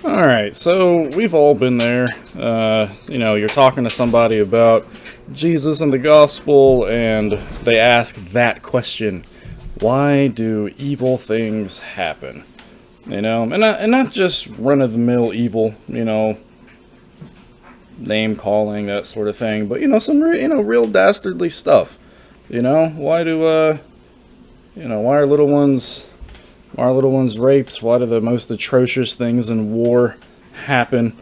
All right, so we've all been there. You're talking to somebody about Jesus and the gospel, and they ask that question: why do evil things happen? And not just run-of-the-mill evil, name calling, that sort of thing, but some real dastardly stuff. Why are little ones raped? Why do the most atrocious things in war happen?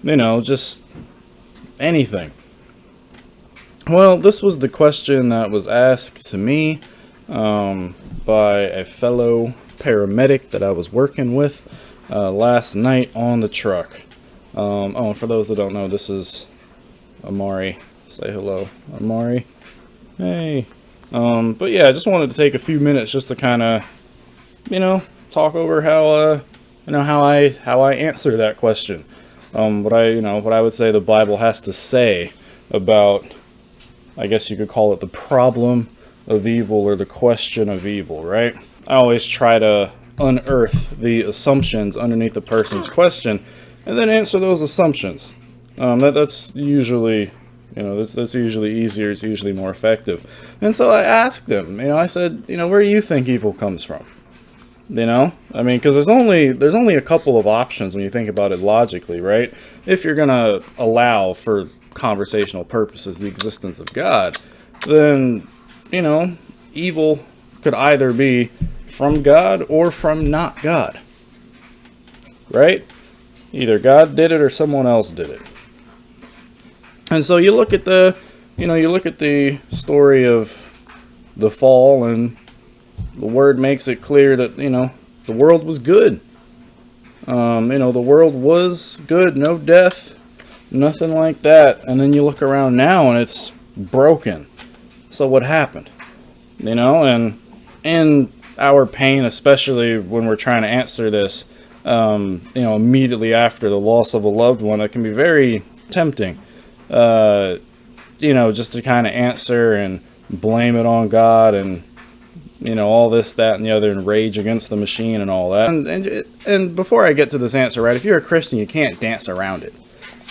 Just anything. Well, this was the question that was asked to me by a fellow paramedic that I was working with last night on the truck. And for those that don't know, this is Amari. Say hello, Amari. Hey. But yeah, I just wanted to take a few minutes just to kind of, talk over how I answer that question. What I would say the Bible has to say about, I guess you could call it the problem of evil or the question of evil, right? I always try to unearth the assumptions underneath the person's question and then answer those assumptions. That's usually, that's usually easier. It's usually more effective. And so I asked them, I said, where do you think evil comes from? Because there's only a couple of options when you think about it logically, right? If you're going to allow for conversational purposes the existence of God, then, evil could either be from God or from not God, right? Either God did it or someone else did it. And so you look at the story of the fall, and the word makes it clear that, the world was good. The world was good, no death, nothing like that. And then you look around now and it's broken. So what happened? And our pain, especially when we're trying to answer this, immediately after the loss of a loved one, it can be very tempting, just to kind of answer and blame it on God and, all this, that, and the other, and rage against the machine and all that. And before I get to this answer, right, if you're a Christian, you can't dance around it,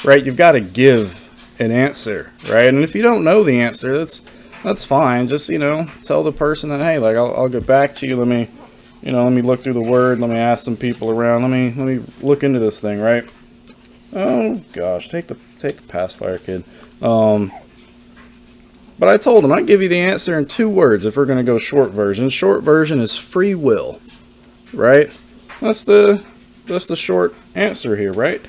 right? You've got to give an answer, right? And if you don't know the answer, that's fine. Just, tell the person that, hey, I'll get back to you. Let me look through the word. Let me ask some people around. Let me look into this thing, right? Oh gosh, take the pacifier, kid. But I told him I'd give you the answer in 2 words if we're going to go short version. Short version is free will, right? That's the short answer here, right?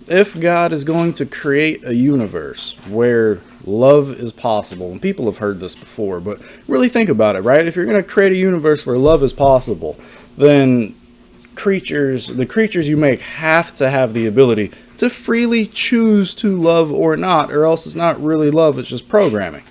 If God is going to create a universe where love is possible, and people have heard this before, but really think about it, right? If you're going to create a universe where love is possible, then the creatures you make have to have the ability to freely choose to love or not, or else it's not really love, it's just programming.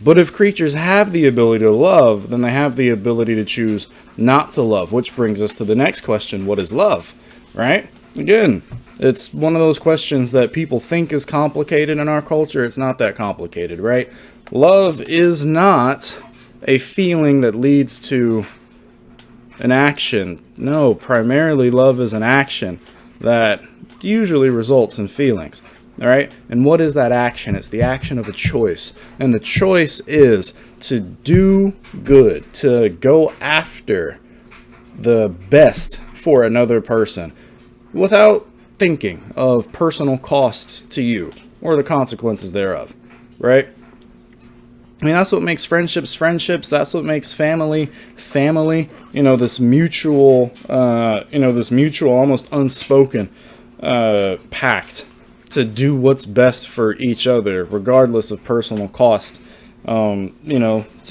But if creatures have the ability to love, then they have the ability to choose not to love, which brings us to the next question: what is love, right? Again, it's one of those questions that people think is complicated in our culture. It's not that complicated, right? Love is not a feeling that leads to an action. No, primarily love is an action that usually results in feelings. All right? And what is that action? It's the action of a choice. And the choice is to do good, to go after the best for another person without thinking of personal cost to you or the consequences thereof, right? That's what makes friendships friendships. That's what makes family family. This mutual, almost unspoken pact to do what's best for each other, regardless of personal cost, to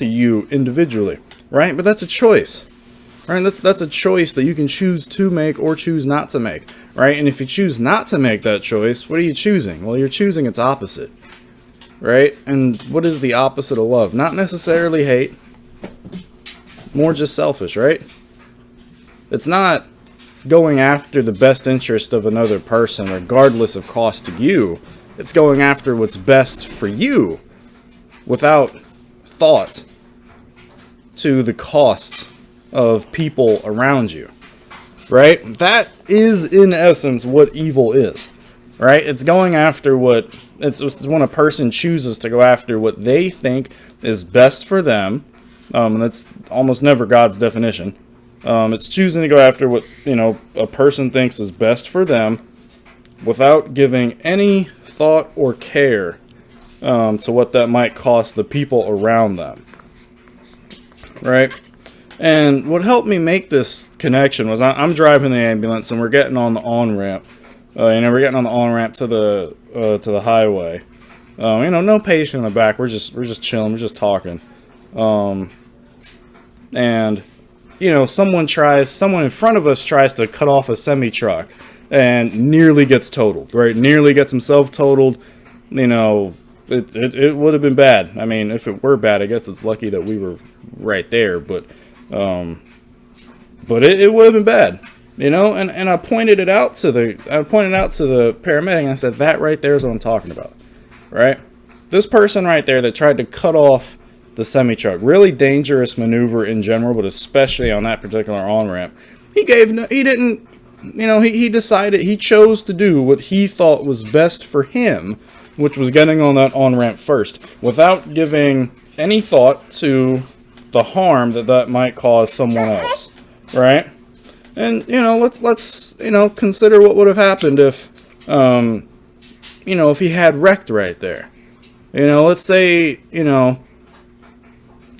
you individually, right? But that's a choice, right? That's a choice that you can choose to make or choose not to make, right? And if you choose not to make that choice, what are you choosing? Well, you're choosing its opposite. Right? And what is the opposite of love? Not necessarily hate. More just selfish, right? It's not going after the best interest of another person regardless of cost to you. It's going after what's best for you without thought to the cost of people around you. right? That is in essence what evil is, right? It's going after it's when a person chooses to go after what they think is best for them. And that's almost never God's definition. It's choosing to go after what, a person thinks is best for them without giving any thought or care to what that might cost the people around them, right? And what helped me make this connection was I'm driving the ambulance and we're getting on the on-ramp. We're getting on the on-ramp to the highway. No patient in the back. We're just chilling. We're just talking. And someone in front of us tries to cut off a semi-truck and nearly gets totaled, right? Nearly gets himself totaled. It would have been bad. I mean, if it were bad, I guess it's lucky that we were right there, but it would have been bad, and I pointed out to the paramedic and I said, that right there is what I'm talking about, right? This person right there that tried to cut off the semi-truck, really dangerous maneuver in general, but especially on that particular on-ramp, he decided, he chose to do what he thought was best for him, which was getting on that on-ramp first, without giving any thought to the harm that might cause someone else, right? And let's consider what would have happened if if he had wrecked right there. Let's say his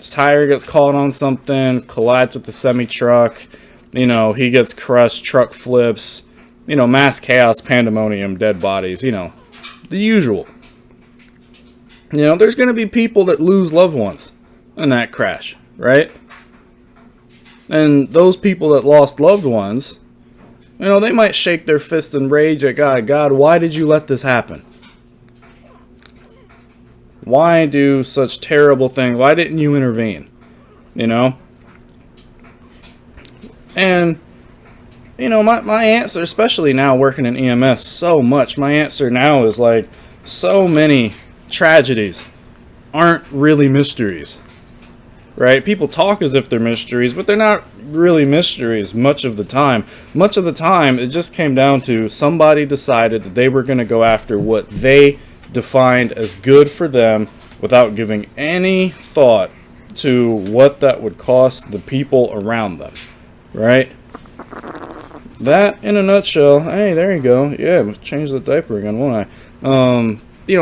tire gets caught on something, collides with the semi-truck, he gets crushed, truck flips, mass chaos, pandemonium, dead bodies, the usual. There's going to be people that lose loved ones in that crash, right? And those people that lost loved ones, they might shake their fist and rage at God. God, why did you let this happen? Why do such terrible things? Why didn't you intervene? And, my answer, especially now working in EMS so much, my answer now is like, so many tragedies aren't really mysteries, right? People talk as if they're mysteries, but they're not really mysteries much of the time. Much of the time, it just came down to somebody decided that they were going to go after what they defined as good for them without giving any thought to what that would cost the people around them, right? That in a nutshell. Hey, there you go. Yeah, let's change the diaper again, won't I?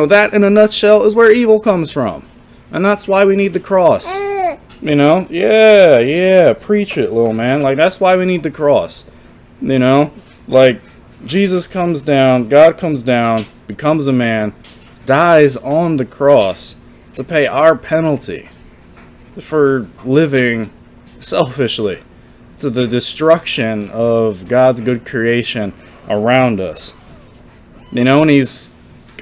That in a nutshell is where evil comes from. And that's why we need the cross. Yeah, preach it, little man. Like, that's why we need the cross. Like, Jesus comes down, God comes down, becomes a man, dies on the cross to pay our penalty for living selfishly, to the destruction of God's good creation around us. And he's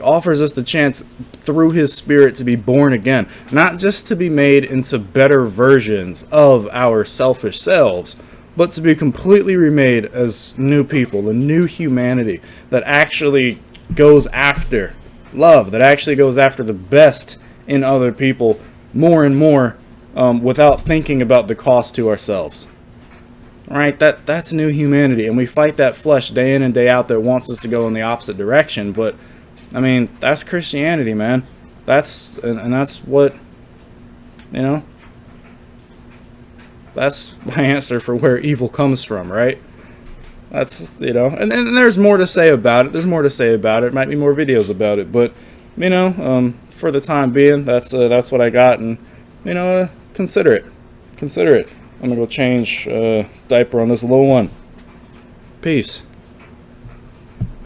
offers us the chance through his spirit to be born again, not just to be made into better versions of our selfish selves, but to be completely remade as new people, the new humanity that actually goes after love, that actually goes after the best in other people more and more, without thinking about the cost to ourselves. Right? That's new humanity, and we fight that flesh day in and day out that wants us to go in the opposite direction. But I mean, that's Christianity, man. That's what, that's my answer for where evil comes from, right? That's, and there's more to say about it. There's more to say about it. Might be more videos about it, but, for the time being, that's what I got, and, consider it. Consider it. I'm gonna go change diaper on this little one. Peace.